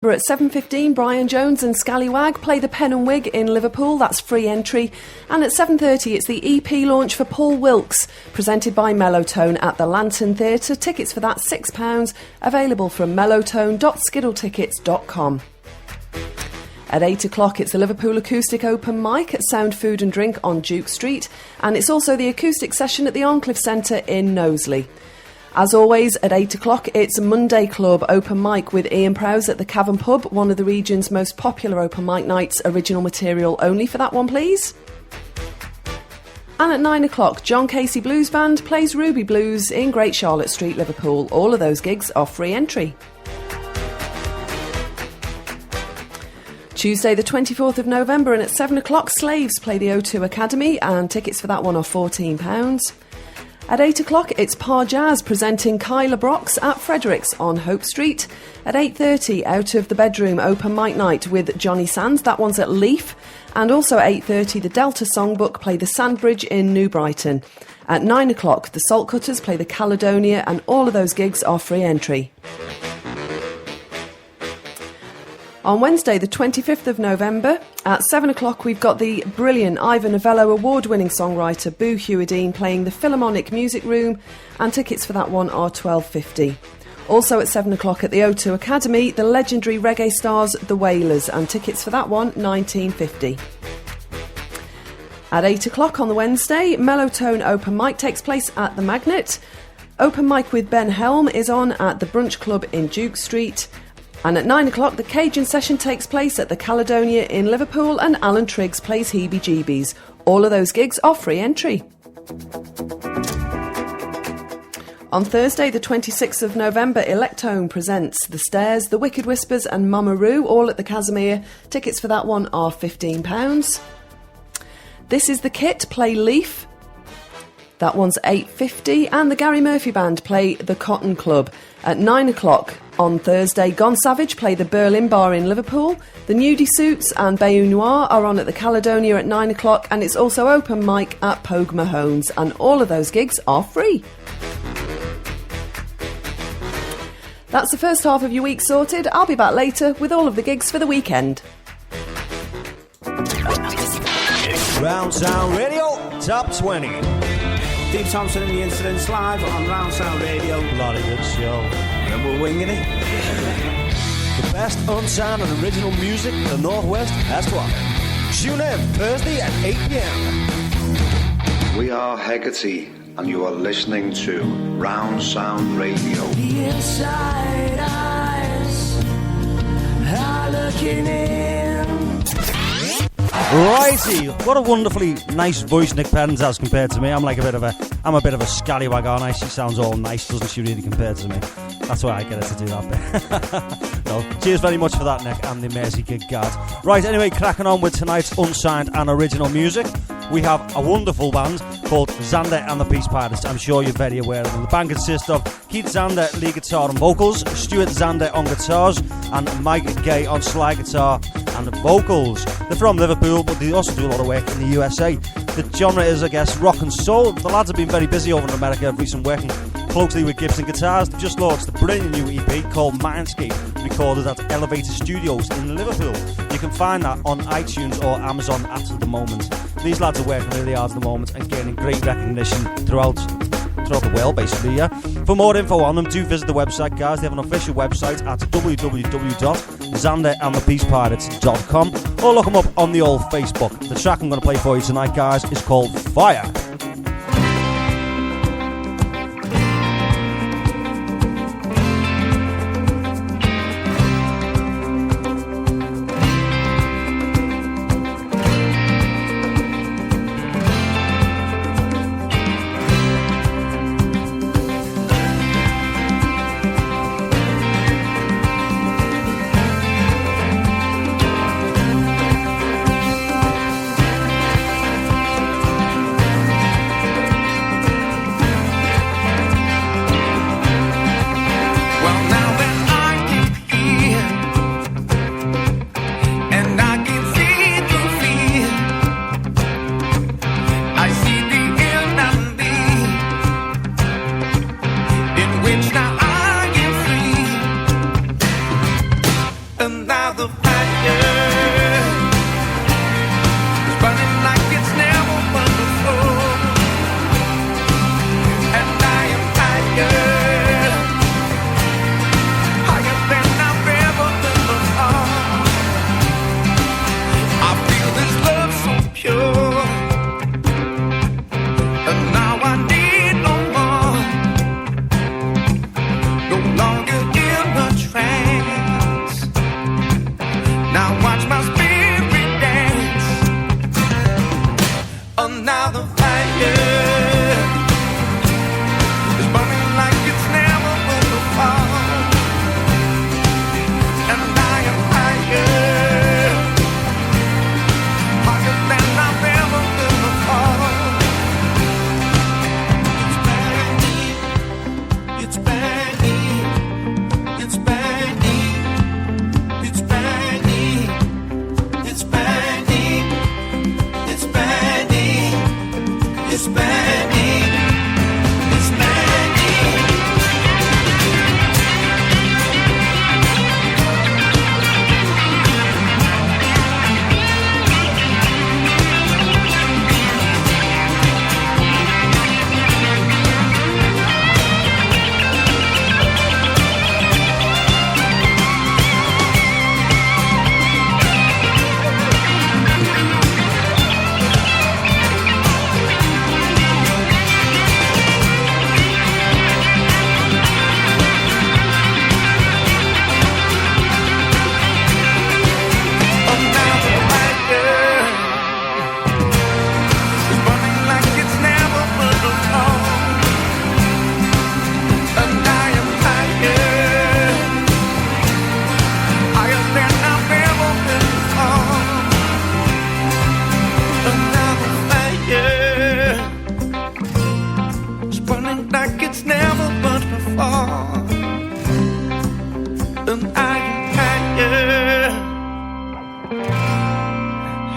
At 7:15, Brian Jones and Scallywag play the Pen and Wig in Liverpool. That's free entry. And at 7:30, it's the EP launch for Paul Wilkes, presented by Mellowtone at the Lantern Theatre. Tickets for that £6, available from mellowtone.skiddletickets.com. At 8 o'clock, it's the Liverpool Acoustic Open Mic at Sound Food and Drink on Duke Street. And it's also the acoustic session at the Encliffe Centre in Knowsley. As always, at 8 o'clock, it's Monday Club Open Mic with Ian Prowse at the Cavern Pub, one of the region's most popular open mic nights. Original material only for that one, please. And at 9 o'clock, John Casey Blues Band plays Ruby Blues in Great Charlotte Street, Liverpool. All of those gigs are free entry. Tuesday the 24th of November, and at 7 o'clock, Slaves play the O2 Academy, and tickets for that one are £14. At 8 o'clock, it's Par Jazz presenting Kyla Brox at Fredericks on Hope Street. At 8:30, Out of the Bedroom Open Mic Night with Johnny Sands. That one's at Leaf. And also at 8:30, the Delta Songbook play the Sandbridge in New Brighton. At 9 o'clock, the Saltcutters play the Caledonia, and all of those gigs are free entry. On Wednesday, the 25th of November, at 7 o'clock, we've got the brilliant Ivor Novello award-winning songwriter Boo Hewardine playing the Philharmonic Music Room, and tickets for that one are £12.50. Also at 7 o'clock at the O2 Academy, the legendary reggae stars The Wailers, and tickets for that one £19.50. At 8 o'clock on the Wednesday, Mellowtone Open Mic takes place at the Magnet. Open Mic with Ben Helm is on at the Brunch Club in Duke Street. And at 9 o'clock, the Cajun session takes place at the Caledonia in Liverpool, and Alan Triggs plays Heebie Jeebies. All of those gigs are free entry. On Thursday, the 26th of November, Electone presents The Stairs, The Wicked Whispers and Mama Roo, all at the Casimir. Tickets for that one are £15. This Is the Kit play Leaf. That one's £8.50. And the Gary Murphy Band play The Cotton Club. At 9 o'clock on Thursday, Gone Savage play the Berlin Bar in Liverpool. The Nudie Suits and Bayou Noir are on at the Caledonia at 9 o'clock, and it's also open mic at Pogue Mahone's, and all of those gigs are free. That's the first half of your week sorted. I'll be back later with all of the gigs for the weekend. Round Sound Radio Top 20. Steve Thompson and the Incidents live on Round Sound Radio. Bloody good show. And we're winging it. The best unsigned and original music in the Northwest has to offer. Tune in Thursday at 8 p.m. We are Hecate, and you are listening to Round Sound Radio. The inside eyes are looking in. Righty, what a wonderfully nice voice Nick Penn's has compared to me. I'm a bit of a scallywag, aren't I? She sounds all nice, doesn't she, really, compared to me? That's why I get her to do that bit. No, cheers very much for that, Nick, and the Mersey Gig Guard. Right, anyway, cracking on with tonight's unsigned and original music. We have a wonderful band called Xander and the Peace Pirates. I'm sure you're very aware of them. The band consists of Keith Xander, lead guitar and vocals, Stuart Xander on guitars, and Mike Gay on slide guitar and vocals. They're from Liverpool, but they also do a lot of work in the USA. The genre is, I guess, rock and soul. The lads have been very busy over in America, recently working closely with Gibson Guitars. They just launched a brilliant new EP called Mindscape, recorded at Elevator Studios in Liverpool. You can find that on iTunes or Amazon at the moment. These lads are working really hard at the moment and gaining great recognition throughout the world, basically, yeah. For more info on them, do visit the website, guys. They have an official website at www.xanderandthepeacepirates.com, or look them up on the old Facebook. The track I'm going to play for you tonight, guys, is called Fire. And now the fire is burning like it's never burned before. And I am higher, higher than I've ever been before. I feel this love so pure, and now I need no more. No longer in a trance. Now watch my spirit dance. Another fire is burning like it's never burned before. And I am higher, higher than I've ever been before. It's baggy, it's baggy, it's baggy, it's baggy, it's baggy, it's baggy, it's baggy. Like it's never burned before. And I am higher,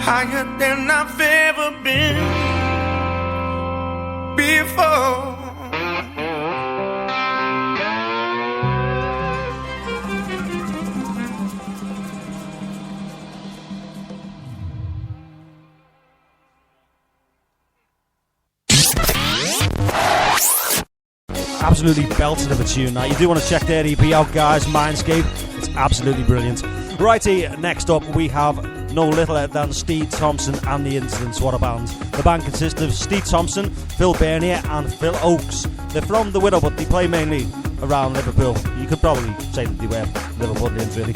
higher than I've ever been before. Absolutely belted of a tune. Now, you do want to check their EP out, guys. Mindscape. It's absolutely brilliant. Righty, next up we have no littler than Steve Thompson and the Incidents. What a band. The band consists of Steve Thompson, Phil Bernier and Phil Oakes. They're from the Widow, but they play mainly around Liverpool. You could probably say that they were Liverpoolians, really.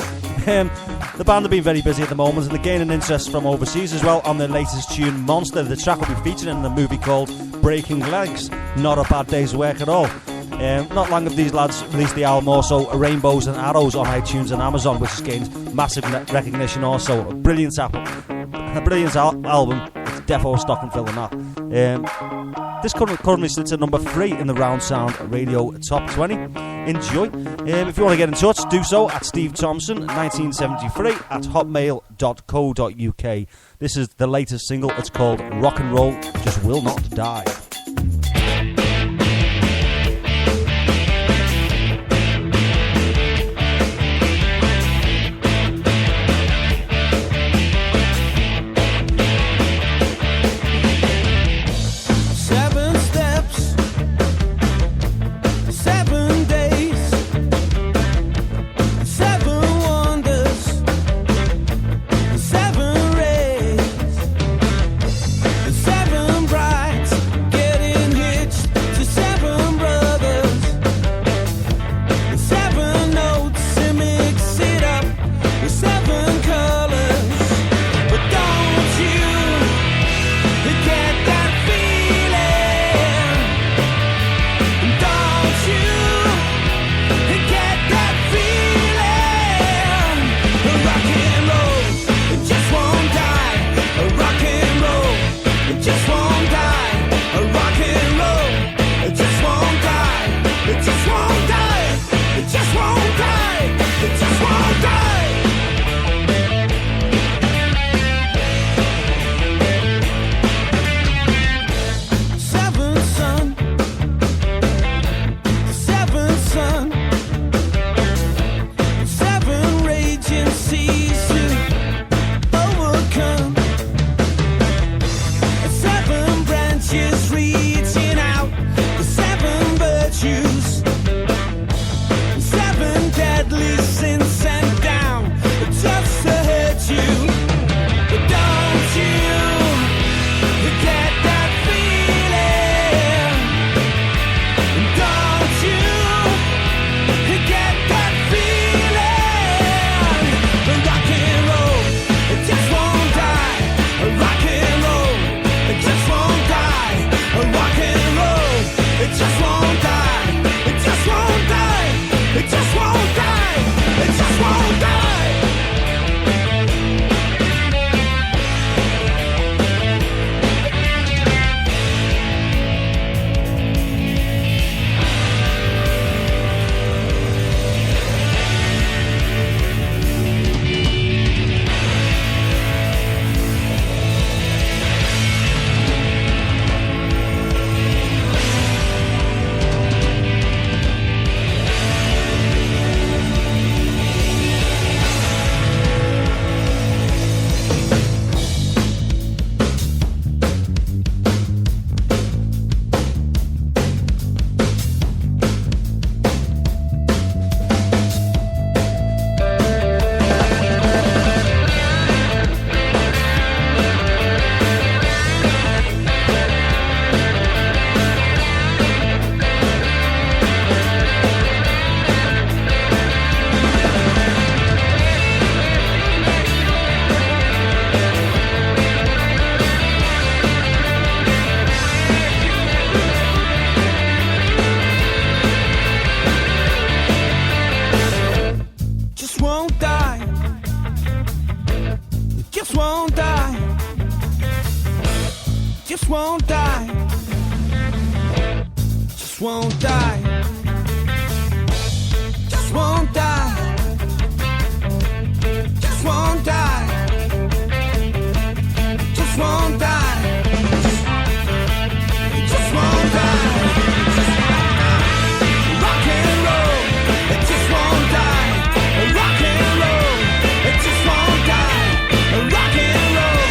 The band have been very busy at the moment, and they're gaining interest from overseas as well on their latest tune, Monster. The track will be featured in a movie called Breaking Legs. Not a bad day's work at all. Not long have these lads released the album also, Rainbows and Arrows, on iTunes and Amazon, which has gained massive recognition also. A brilliant album. It's defo stocking filling that. This currently sits at number 3 in the Round Sound Radio Top 20. Enjoy. If you want to get in touch, do so at Steve Thompson 1973 at hotmail.co.uk. This is the latest single. It's called Rock and Roll Just Will Not Die. Seven bright just won't die. Just won't die. Just won't die. Just won't die. Just won't die. Just won't die. Just won't die. Rock and roll, it just won't die. Rock and roll, it just won't die. Rock and roll,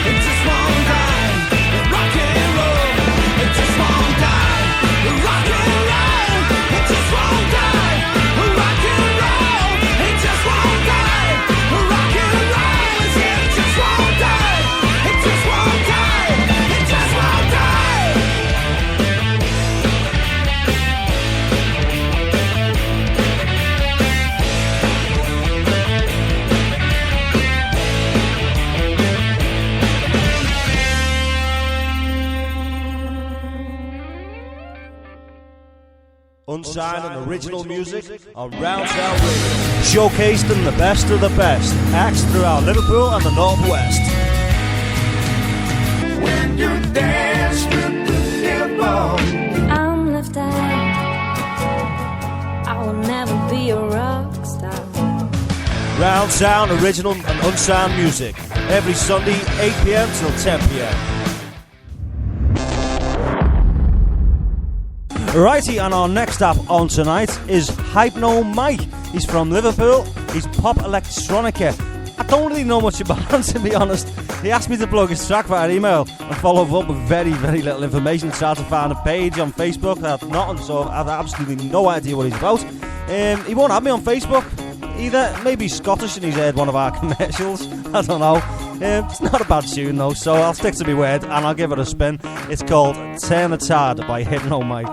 it just won't die. Rock and roll, it just won't die. Rock and roll, it just won't die. Rock and roll, it just won't die. Rock and roll, it just won't die. It just won't die. It just won't die. Unsigned and original music on Round Sound Radio. Showcased in the best of the best. Acts throughout Liverpool and the Northwest. When you dance with the devil, I'm left out. I will never be a rock star. Round Sound, original and unsigned music. Every Sunday, 8 p.m. till 10 p.m. Righty, and our next up on tonight is Hypno Mike. He's from Liverpool. He's pop electronica. I don't really know much about him, to be honest. He asked me to plug his track via email and follow up with very, very little information. Tried to find a page on Facebook. That's nothing, so I've absolutely no idea what he's about. He won't have me on Facebook either. Maybe he's Scottish and he's heard one of our commercials. I don't know. It's not a bad tune though, so I'll stick to my word and I'll give it a spin. It's called Turn the Tide by Hypno Mike.